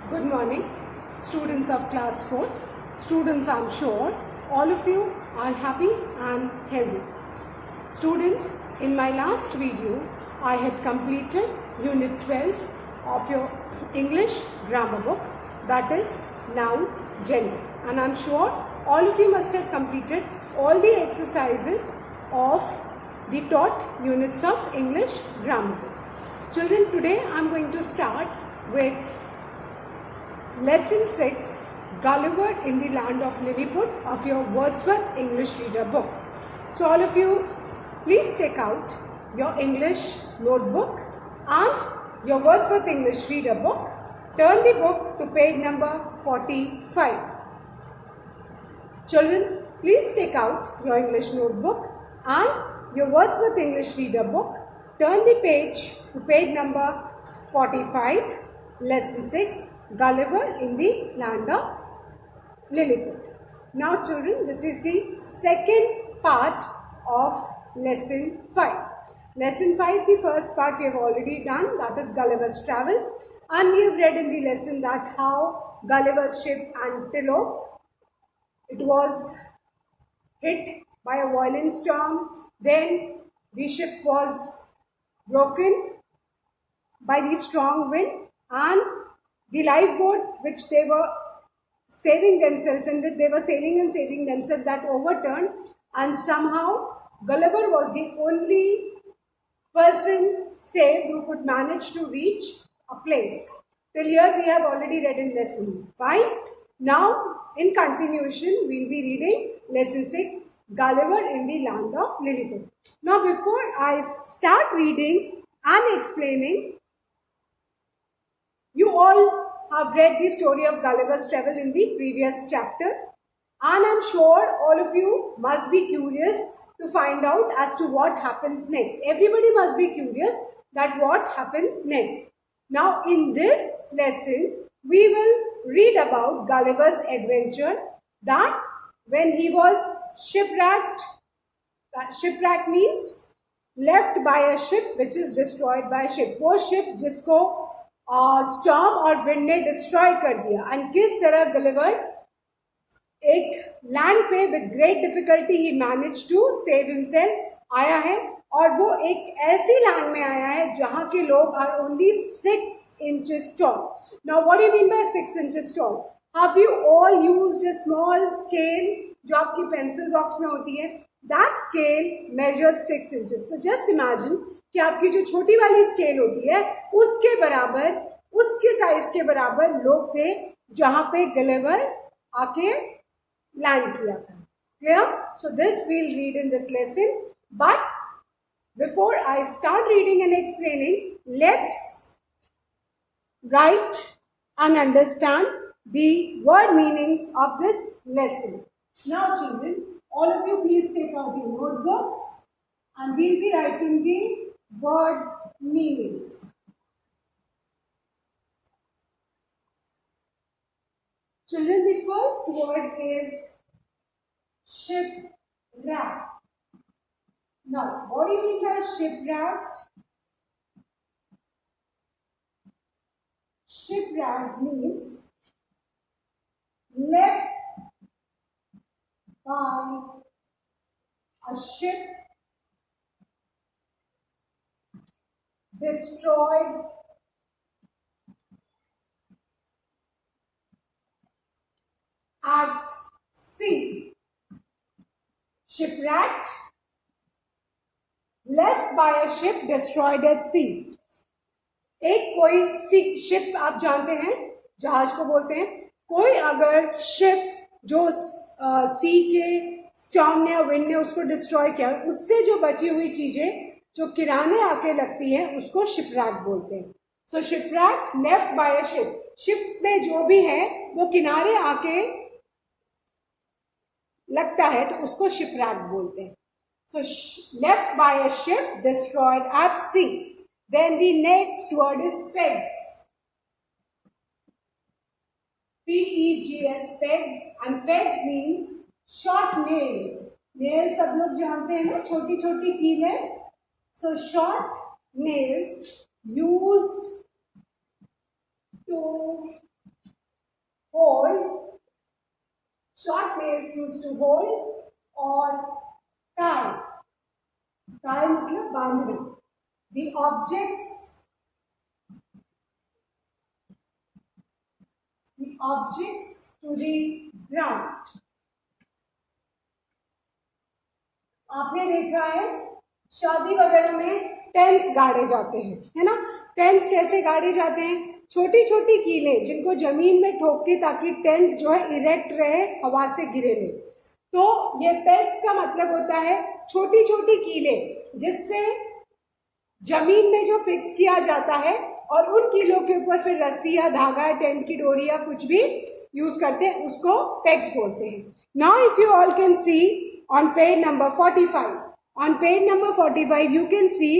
Good morning, students of class 4th. Students, I'm sure all of you are happy and healthy. Students, in my last video, I had completed Unit 12 of your English grammar book, that is noun, gender. And I'm sure all of you must have completed all the exercises of the taught units of English grammar book. Children, today I'm going to start with Lesson 6, Gulliver in the Land of Lilliput of your Wordsworth English Reader book. So all of you, please take out your English notebook and your Wordsworth English Reader book. Turn the book to page number 45. Children, please take out your English notebook and your Wordsworth English Reader book. Turn the page to page number 45, Lesson 6, Gulliver in the Land of Lilliput. Now children, this is the second part of Lesson 5. Lesson 5, the first part we have already done, that is Gulliver's Travel. And we have read in the lesson that how Gulliver's ship Antelope, it was hit by a violent storm. Then the ship was broken by the strong wind, and the lifeboat which they were saving themselves in, which they were sailing and saving themselves, that overturned, and somehow Gulliver was the only person saved who could manage to reach a place. Till here we have already read in lesson 5. Now in continuation we will be reading lesson 6, Gulliver in the Land of Lilliput. Now before I start reading and explaining, you all have read the story of Gulliver's Travel in the previous chapter, and I'm sure all of you must be curious to find out as to what happens next. Everybody must be curious that what happens next. Now in this lesson, we will read about Gulliver's adventure, that when he was shipwrecked, that shipwreck means left by a ship which is destroyed by a ship. वो ship जिसको storm और wind ने destroy कर दिया, and किस तरह Gulliver एक land पे विद ग्रेट डिफिकल्टी ही मैनेज टू सेव हिमसेल्फ आया है, और वो एक ऐसी लैंड में आया है जहां के लोग are only 6 inches tall. Now what do you mean by 6 inches tall? Have you all used a small scale जो आपकी पेंसिल बॉक्स में होती है? That scale measures 6 inches. So just imagine कि आपकी जो छोटी वाली स्केल होती है उसके बराबर, उसके साइज के बराबर लोग थे जहां पे गलिवर आके लैंड किया था. Clear? So this we'll read in this lesson, but before I start reading and explaining, let's write and understand the word meanings of this lesson. Now children, all of you please take out your notebooks and we'll be writing the word meanings. Children, the first word is shipwrecked. Now, what do you mean by shipwrecked? Shipwrecked means left by a ship, destroyed at sea. Shipwrecked, left by a ship, destroyed at sea. एक कोई ship आप जानते हैं, जहाज को बोलते हैं. कोई अगर शिप जो सी के स्टॉर्म ने और विंड ने उसको डिस्ट्रॉय किया, उससे जो बची हुई चीजें जो किराने आके लगती हैं उसको शिपरैक बोलते हैं. So shipwreck left by a ship, ship में जो भी है वो किनारे आके लगता है तो उसको शिपरैक बोलते हैं. So left by a ship, destroyed at sea. Then the next word is pegs. P-E-G-S, pegs, and pegs means short nails. Nails सब लोग जानते हैं ना, छोटी छोटी कीलें. So short nails used to hold, short nails used to hold or tie. Tie मतलब बांधना. The objects to the ground. आपने देखा है शादी वगैरह में टेंट्स गाड़े जाते हैं, है ना. टेंट्स कैसे गाड़े जाते हैं? छोटी छोटी कीलें जिनको जमीन में ठोक के, ताकि टेंट जो है इरेक्ट रहे, हवा से गिरे नहीं. तो ये पेग्स का मतलब होता है छोटी छोटी कीलें जिससे जमीन में जो फिक्स किया जाता है, और उन कीलों के ऊपर फिर रस्सी या धागा, टेंट की डोरी या कुछ भी यूज करते हैं, उसको पेग्स बोलते हैं. Now if you all can see on page number 45. On page number 45, you can see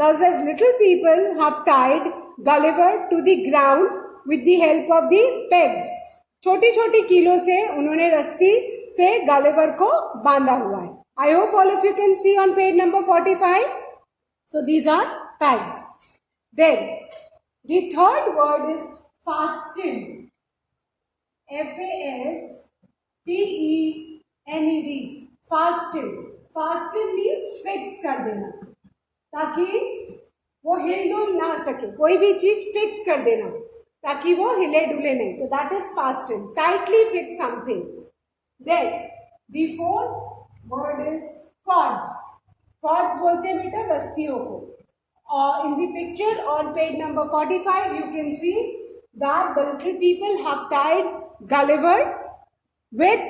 those as little people have tied Gulliver to the ground with the help of the pegs. छोटी छोटी कीलों से उन्होंने रस्सी से Gulliver को बांधा हुआ है. I hope all of you can see on page number 45. So these are pegs. Then the third word is fastened. F-A-S-T-E-N-E-D. Fastened. Fastened means fix कर देना, ताकि वो हिल डुल ना सके. कोई भी चीज फिक्स कर देना ताकि वो हिले डुले नहीं. तो that is fastened. Tightly fix something. Then the fourth word is cords. Cords बोलते हैं बेटा रस्सियों को. और in the picture on page number 45 you can see that the little people have tied Gulliver with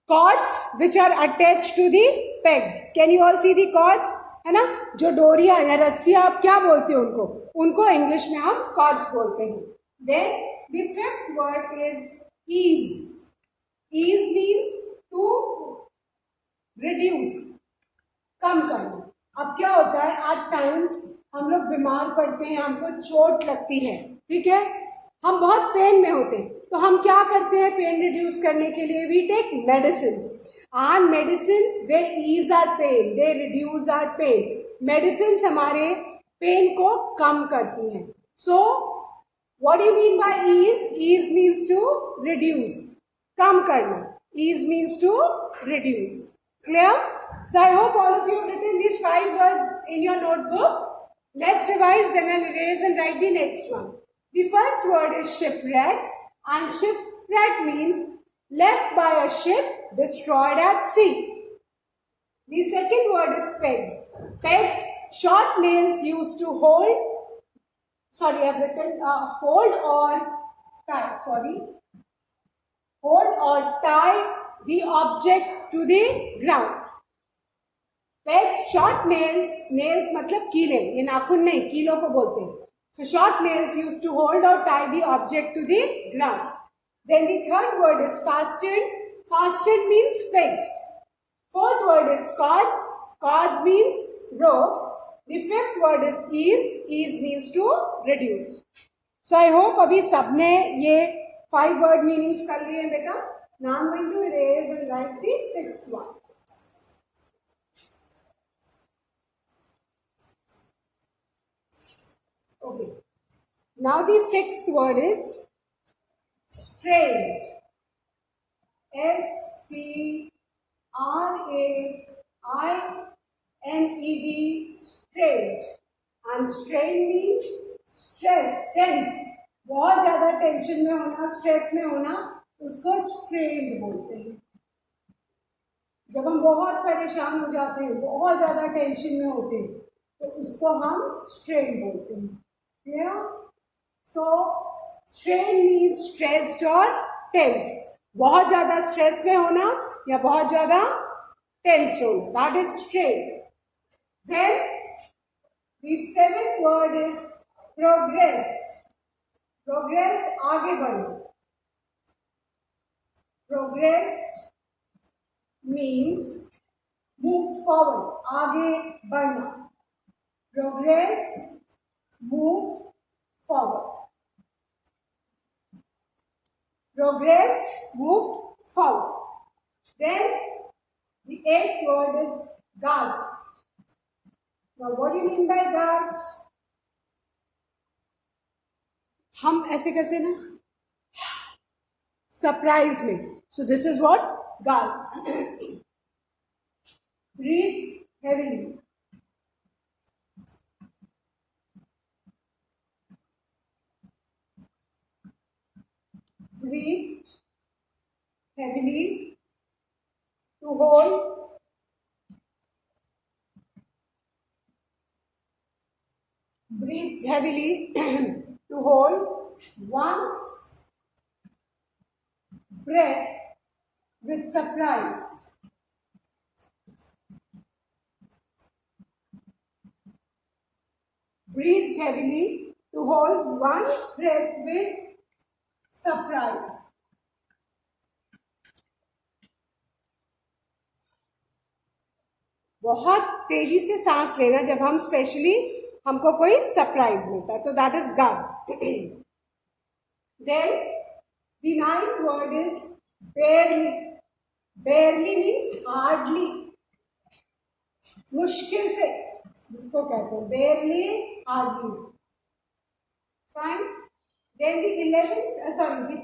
cords which are attached to the pegs. Can you all see the cords? है ना, जो डोरिया या रस्सियां, आप क्या बोलते हो उनको? उनको इंग्लिश में हम cords बोलते हैं. Then the fifth word is ease. Ease means to reduce, कम करना. अब क्या होता है, at times हम लोग बीमार पड़ते हैं, हमको चोट लगती है, ठीक है, हम बहुत पेन में होते हैं, तो हम क्या करते हैं पेन रिड्यूस करने के लिए? We take medicines. And medicines they ease our pain, they reduce our pain. Medicines हमारे पेन को कम करती हैं. So what do you mean by ease? Ease means to reduce, कम करना. Ease means to reduce. Clear? So I hope all of you have written these 5 words in your notebook. Let's revise, then I'll erase and write the next one. The first word is shipwreck, and shipwreck means left by a ship, destroyed at sea. The second word is pegs. Pegs, short nails used to hold, sorry, I've written hold or tie, sorry, hold or tie the object to the ground. Pegs, short nails, nails मतलब कीले, ये नाखून नहीं, कीलों को बोलते हैं. So short nails used to hold or tie the object to the ground. Then the third word is fastened. Fastened means fixed. Fourth word is cords. Cords means ropes. The fifth word is ease. Ease means to reduce. So I hope अभी सबने ये 5 word meanings कर लिए हैं बेटा. Now I'm going to erase and write the 6th one. Okay. Now the 6th word is strained. S-T-R-A-I-N-E-D. Strained. And strained means stress, tensed. बहुत ज्यादा tension में होना, स्ट्रेस में होना, उसको strained बोलते हैं. जब हम बहुत परेशान हो जाते हैं, बहुत ज्यादा टेंशन में होते हैं, तो उसको हम strain बोलते हैं. Clear? So strain means stressed or tensed. बहुत ज्यादा स्ट्रेस में होना या बहुत ज्यादा टेंस होना, that is strain. Then the 7th word is progressed. Progressed, आगे बढ़ना. Progressed means moved forward, आगे बढ़ना. Progressed, move forward. Progressed, moved forward. Then the 8th word is gasped. Now what do you mean by gasped? हम ऐसे करते हैं ना, surprise में. So this is what gasp. Breathed heavily. Breathed heavily to hold. Breathe heavily to hold one's breath with surprise. Breathe heavily to hold one's breath with surprise. बहुत तेजी से सांस लेना जब हम स्पेशली हमको कोई सरप्राइज मिलता है, तो that is gasp. Then the ninth word is barely. Barely means hardly, मुश्किल से जिसको कहते हैं, barely, hardly. Fine. Then the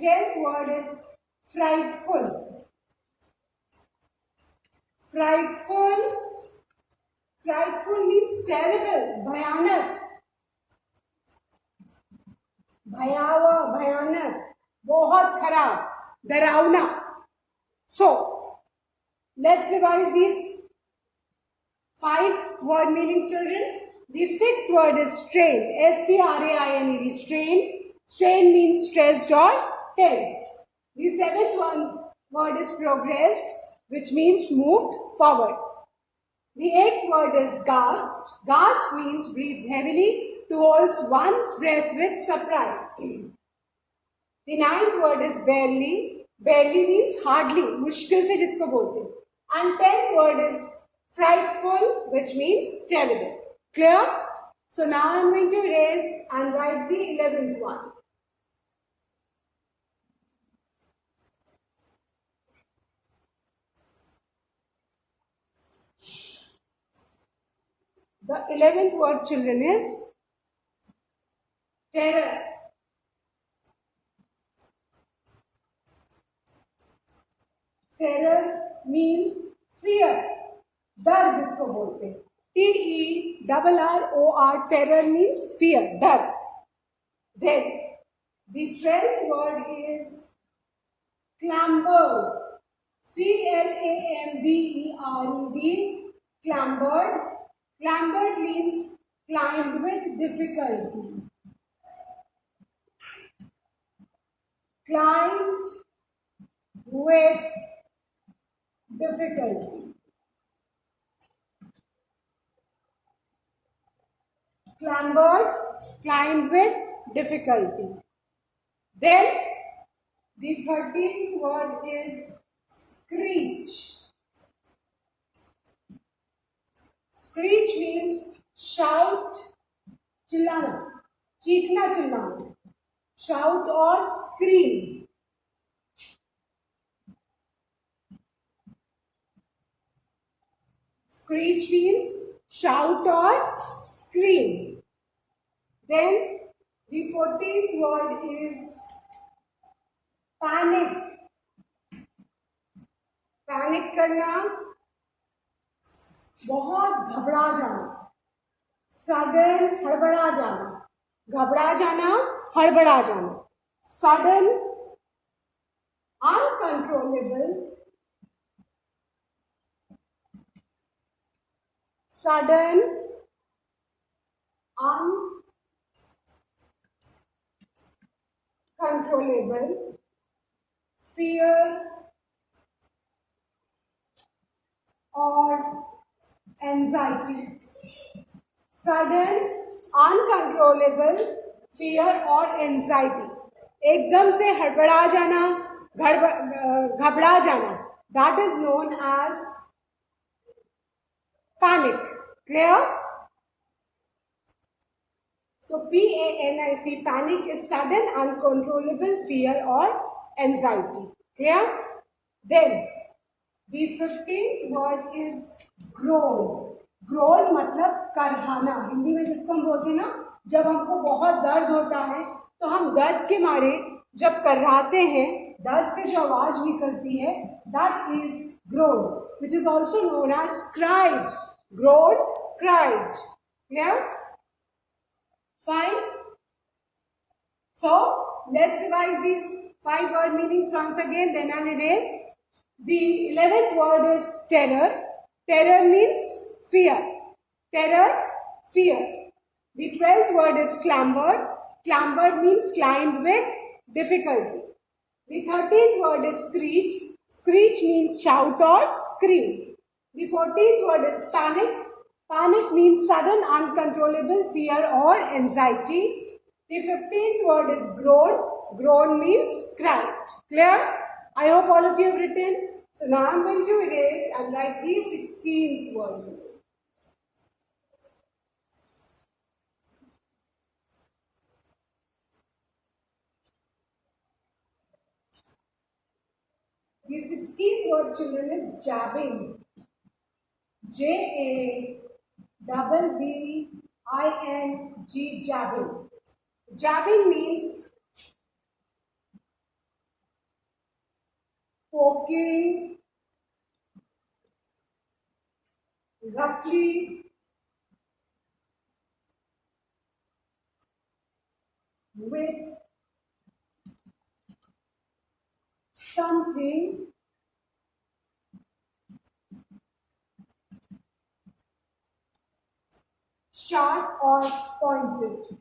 10th word is frightful. Frightful. Frightful means terrible, भयानक, भयावह, भयानक, बहुत खराब, डरावना. So let's revise these 5 word meanings, children. The 6th word is strain. S-T-R-A-I-N-E-D. Strain. Strain means stressed or tensed. The 7th word is progressed, which means moved forward. The 8th word is gasp. Gasp means breathe heavily to hold one's breath with surprise. The 9th word is barely. Barely means hardly, मुश्किल से जिसको बोलते हैं. And 10th word is frightful, which means terrible. Clear? So now I'm going to erase and write the 11th one. The 11th word, children, is terror. Terror means fear, डर जिसको बोलते हैं. TERROR, terror means fear, डर. Then the 12th word is clambered. CLAMBERED, clambered. Clambered means climbed with difficulty. Climbed with difficulty. Clambered, climbed with difficulty. Then the 13th word is screech. Screech means shout, चिल्लाना, चीखना, चिल्लाना. Shout or scream. Screech means shout or scream. Then the 14th word is panic. Panic करना, बहुत घबरा जाना, sudden हड़बड़ा जाना, घबरा जाना, हड़बड़ा जाना. Sudden, uncontrollable, sudden, uncontrollable, fear or anxiety. Sudden, uncontrollable, fear or anxiety. एकदम से हड़बड़ा जाना, घबरा जाना, that is known as panic. Clear? So PANIC, panic is sudden uncontrollable fear or anxiety. Clear? Then the 15th word is groan. Groan मतलब करहाना. हिंदी में जिसको हम बोलते हैं ना, जब हमको बहुत दर्द होता है तो हम दर्द के मारे जब करहाते हैं दर्द से जो आवाज निकलती है, that is groan, which is also known as cried. Groaned, cried. Yeah? Fine. So let's revise these 5 word meanings once again, then I'll erase. The 11th word is terror. Terror means fear. Terror, fear. The 12th word is clambered. Clambered means climbed with difficulty. The 13th word is screech. Screech means shout or scream. The 14th word is panic. Panic means sudden uncontrollable fear or anxiety. The 15th word is groan. Groan means cried. Clear? I hope all of you have written. So now I'm going to erase and write the 16th word. The 16th word, children, is jabbing. Jabbing. Jabbing. Jabbing means poking roughly with something sharp or pointed.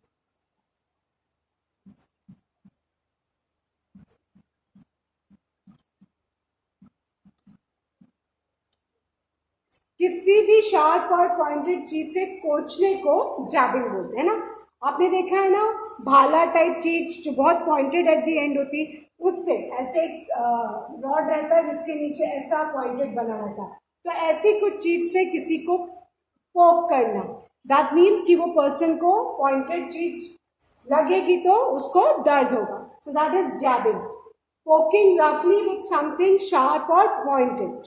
किसी भी sharp और pointed चीज से कोचने को जैबिंग बोलते हैं ना. आपने देखा है ना, भाला टाइप चीज जो बहुत पॉइंटेड एट द एंड होती, उससे ऐसे एक रॉड रहता है जिसके नीचे ऐसा पॉइंटेड बना रहता है. तो ऐसी कुछ चीज से किसी को पोक करना, दैट मीन्स कि वो पर्सन को पॉइंटेड चीज लगेगी तो उसको दर्द होगा. So that is jabbing. Poking रफली विथ समथिंग शार्प और pointed.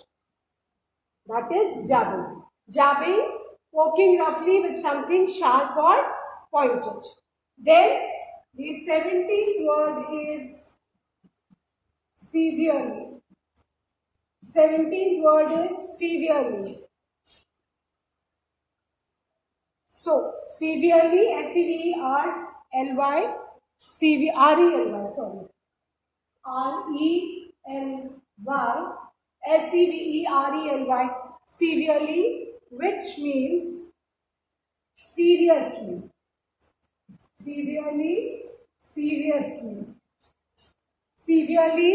That is jabbing. Jabbing, poking roughly with something sharp or pointed. Then the 17th word is severely. 17th word is severely. So severely, S-E-V-E-R-L-Y, R-E-L-Y, sorry, R-E-L-Y, S-E-V-E-R-E-L-Y, severely, which means seriously. Severely, seriously. Severely,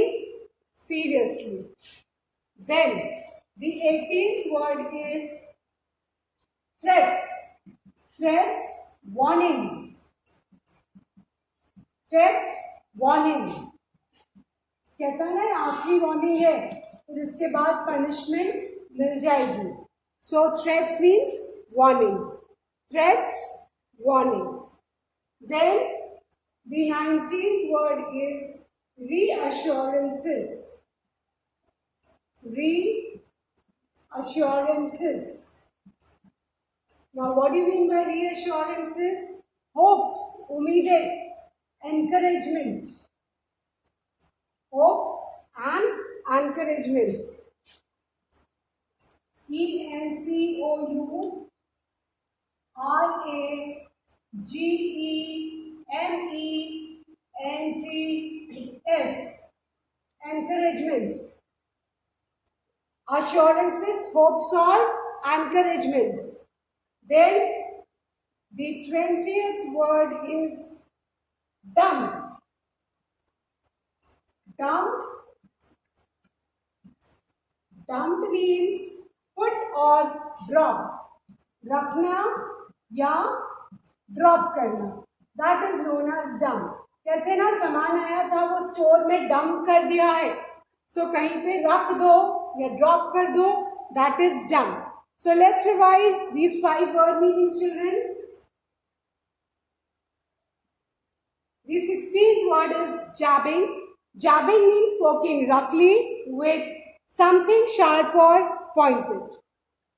seriously. Then the 18th word is threats. Threats, warnings. Threats, warning. कहता है ना आखिरी warning है, फिर इसके बाद punishment मिल जाएगी. So threats means warnings. Threats, warnings. Then the 19th word is reassurances. Reassurances. Now what do you mean by reassurances? Hopes, उम्मीदें, encouragement. Hopes and encouragements. encouragements. Encouragements. Assurances, hopes or encouragements. Then the 20th word is dump. Dumped means put or drop. रखना या drop करना, that is known as dump. कहते हैं ना, सामान आया था वो स्टोर में डंप कर दिया है, सो कहीं पे रख दो या ड्रॉप कर दो, that is dump. So let's revise these 5 word meanings, children. The 16th word is jabbing. Jabbing means poking roughly with something sharp or pointed.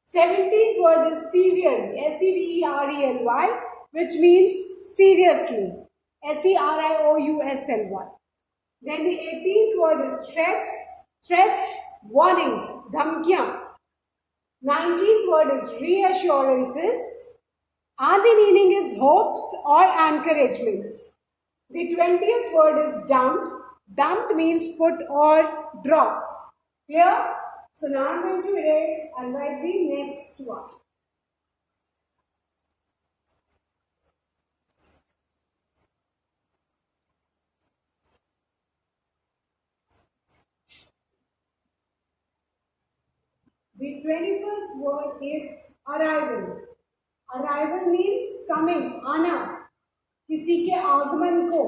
17th word is severely, S-E-V-E-R-E-L-Y, which means seriously, S-E-R-I-O-U-S-L-Y. Then the 18th word is threats, warnings, dhamkiyan. 19th word is reassurances, and the meaning is hopes or encouragements. The 20th word is dumped. Dumped means put or drop. Clear? So now I'm going to erase and write the next one. The 21st word is arrival. Arrival means coming, आना. किसी के आगमन को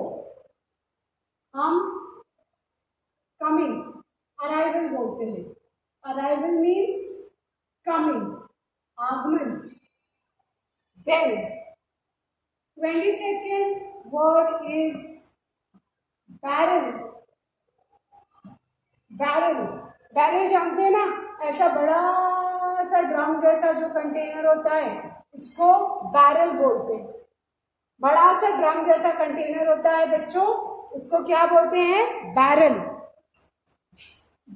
हम coming, arrival बोलते हैं. Arrival means coming, आगमन. Then 22nd word is barrel. Barrel जानते हैं ना, ऐसा बड़ा सा ड्रम जैसा जो कंटेनर होता है, इसको बैरल बोलते हैं. बड़ा सा ड्रम जैसा कंटेनर होता है बच्चों, इसको क्या बोलते हैं? बैरल.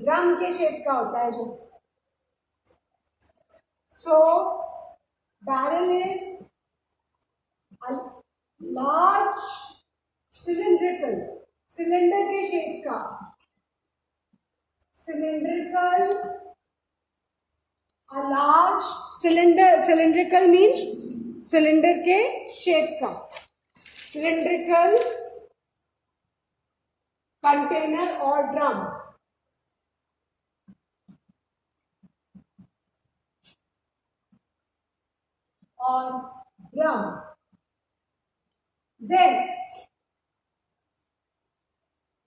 ड्रम के शेप का होता है जो. So barrel is a large cylindrical, cylinder के शेप का. Cylindrical, a large cylindrical means cylinder के shape का. Cylindrical container or drum. Or drum. Then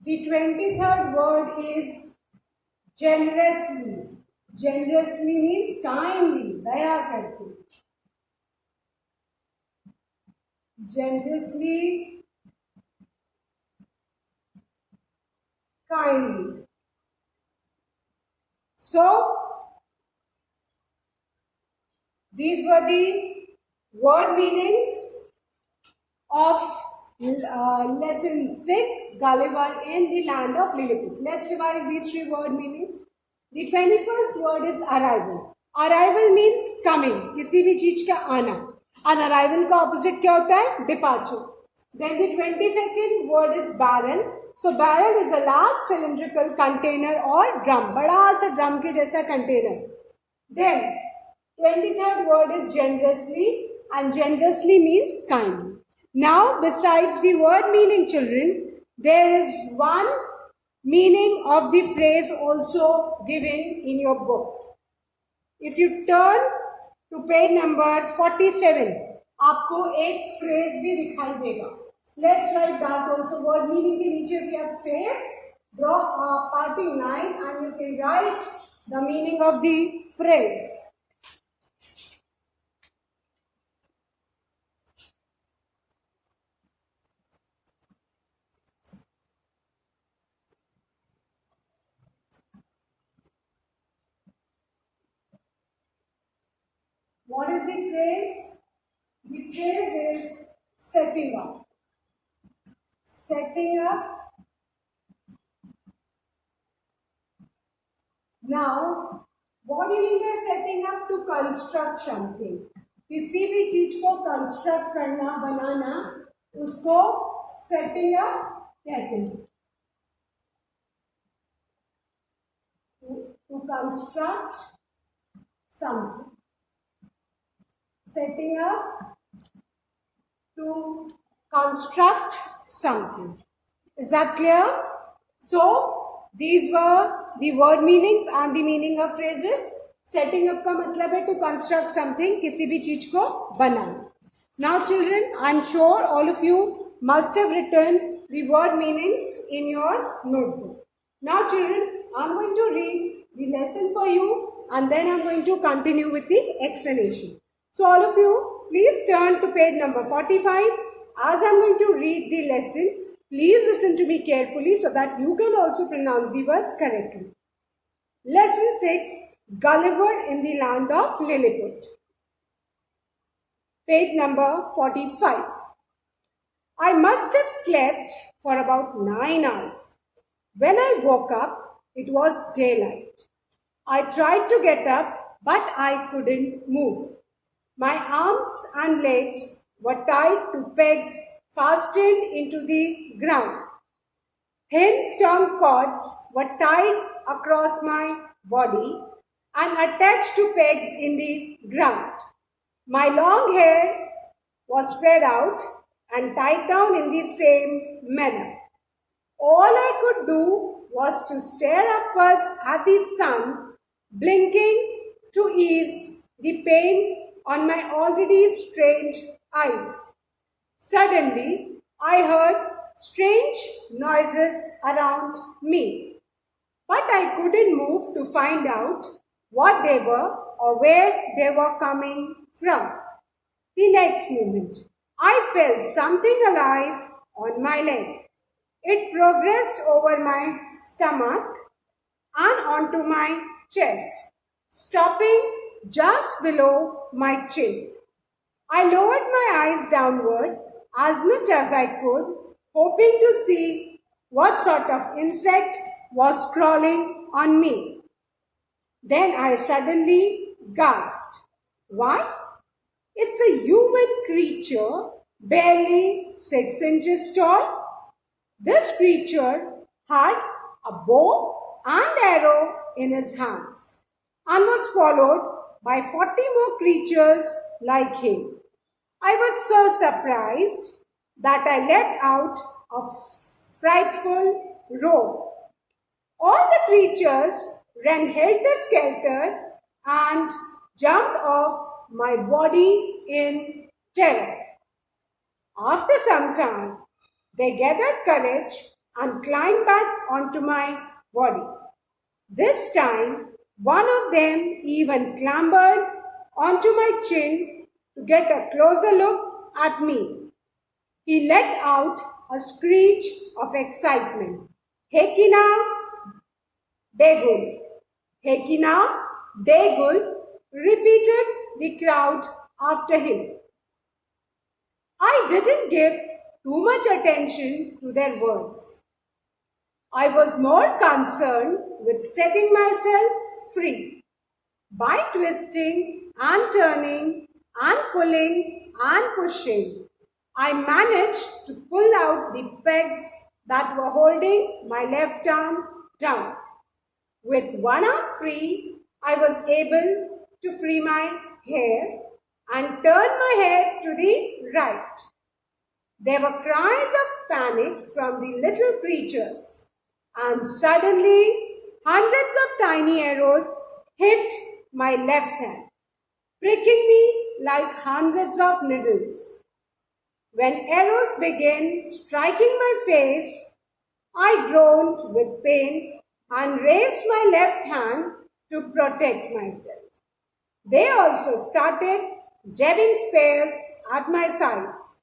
the 23rd word is generously. Generously means kindly, दया करके. Generously, kindly. So these were the word meanings of lesson 6, Gulliver in the land of Lilliput. Let's revise these 3 word meanings. The 21st word is arrival. Arrival means coming, किसी भी चीज का आना. And arrival का opposite क्या होता है? Departure. Then the 22nd word is barrel. So barrel is a large cylindrical container or drum. बड़ा सा drum के जैसा container. Then 23rd word is generously, and generously means kindly. Now, besides the word meaning, children, there is one meaning of the phrase also given in your book. If you turn to page number 47, आपको एक phrase भी दिखाई देगा. Let's write that also. Word meaning के नीचे we have space. Draw a parting line and you can write the meaning of the phrase. What is the phrase? The phrase is setting up. Setting up. Now, what do you mean by setting up? To construct something. किसी भी चीज को construct करना, बनाना, उसको setting up कहते हैं. To construct something. Setting up to construct something. Is that clear? So, these were the word meanings and the meaning of phrases. Setting up का मतलब है to construct something, किसी भी चीज को बनाना. Now children, I am sure all of you must have written the word meanings in your notebook. Now children, I am going to read the lesson for you and then I am going to continue with the explanation. So all of you, please turn to page number 45. As I am going to read the lesson, please listen to me carefully so that you can also pronounce the words correctly. Lesson 6, Gulliver in the land of Lilliput. Page number 45. I must have slept for about 9 hours. When I woke up, it was daylight. I tried to get up, but I couldn't move. My arms and legs were tied to pegs fastened into the ground. Thin strong cords were tied across my body and attached to pegs in the ground. My long hair was spread out and tied down in the same manner. All I could do was to stare upwards at the sun, blinking to ease the pain on my already strained eyes. Suddenly, I heard strange noises around me, but I couldn't move to find out what they were or where they were coming from. The next moment, I felt something alive on my leg. It progressed over my stomach and onto my chest, stopping just below my chin. I lowered my eyes downward as much as I could, hoping to see what sort of insect was crawling on me. Then I suddenly gasped. Why? It's a human creature, barely 6 inches tall. This creature had a bow and arrow in his hands and was followed by 40 more creatures like him. I was so surprised that I let out a frightful roar. All the creatures ran helter-skelter and jumped off my body in terror. After some time, they gathered courage and climbed back onto my body. This time, one of them even clambered onto my chin to get a closer look at me. He let out a screech of excitement. Hekina Degul. Hekina Degul, repeated the crowd after him. I didn't give too much attention to their words. I was more concerned with setting myself free. By twisting and turning and pulling and pushing, I managed to pull out the pegs that were holding my left arm down. With one arm free, I was able to free my hair and turn my head to the right. There were cries of panic from the little creatures, and suddenly hundreds of tiny arrows hit my left hand, pricking me like hundreds of needles. When arrows began striking my face, I groaned with pain and raised my left hand to protect myself. They also started jabbing spears at my sides.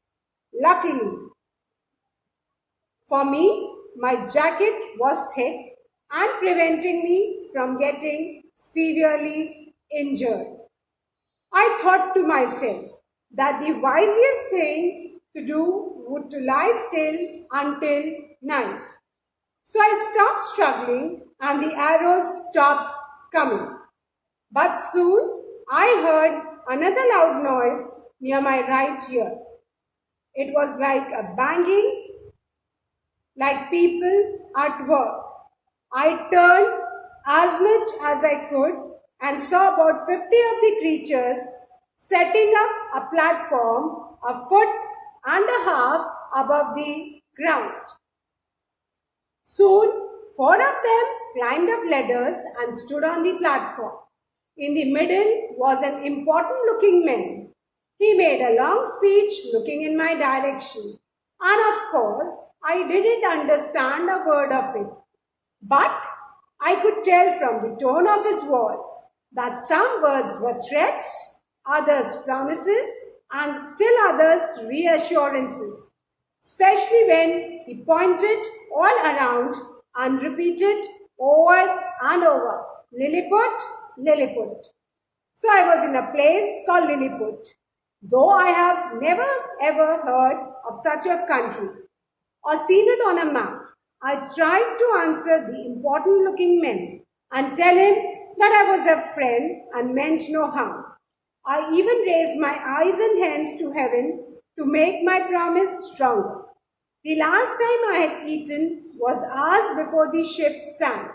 Luckily for me, my jacket was thick and preventing me from getting severely injured. I thought to myself that the wisest thing to do would to lie still until night. So I stopped struggling and the arrows stopped coming. But soon I heard another loud noise near my right ear. It was like a banging, like people at work. I turned as much as I could and saw about 50 of the creatures setting up a platform a foot and a half above the ground. Soon, 4 of them climbed up ladders and stood on the platform. In the middle was an important looking man. He made a long speech looking in my direction. And of course, I didn't understand a word of it. But I could tell from the tone of his voice that some words were threats, others promises, and still others reassurances, especially when he pointed all around and repeated over and over, Lilliput, Lilliput. So I was in a place called Lilliput, though I have never ever heard of such a country or seen it on a map. I tried to answer the important looking man and tell him that I was a friend and meant no harm. I even raised my eyes and hands to heaven to make my promise stronger. The last time I had eaten was hours before the ship sank.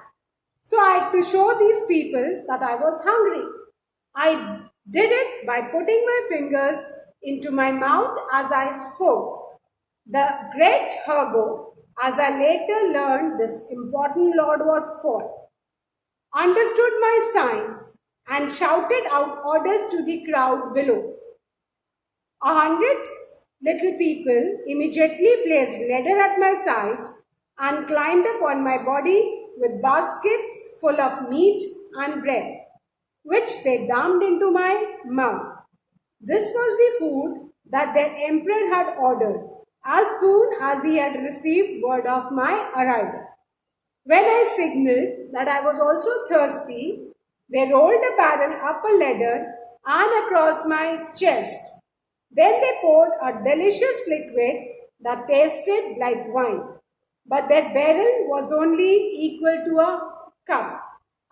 So I had to show these people that I was hungry. I did it by putting my fingers into my mouth as I spoke. The great Hergo, as I later learned this important lord was called, understood my signs and shouted out orders to the crowd below. 100 little people immediately placed ladder at my sides and climbed upon my body with baskets full of meat and bread, which they dumped into my mouth. This was the food that their emperor had ordered as soon as he had received word of my arrival. When I signaled that I was also thirsty, they rolled a barrel up a ladder and across my chest. Then they poured a delicious liquid that tasted like wine. But that barrel was only equal to a cup.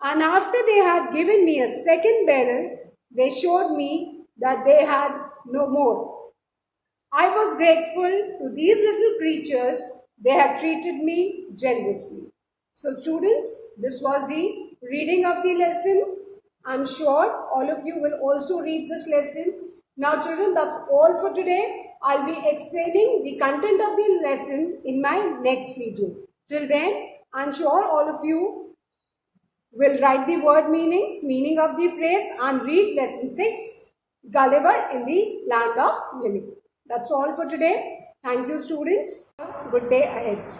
And after they had given me a second barrel, they showed me that they had no more. I was grateful to these little creatures. They have treated me generously. So students, this was the reading of the lesson. I'm sure all of you will also read this lesson. Now children, that's all for today. I'll be explaining the content of the lesson in my next video. Till then, I'm sure all of you will write the word meanings, meaning of the phrase and read lesson 6, Gulliver in the Land of Lilliput. That's all for today. Thank you students. Good day ahead.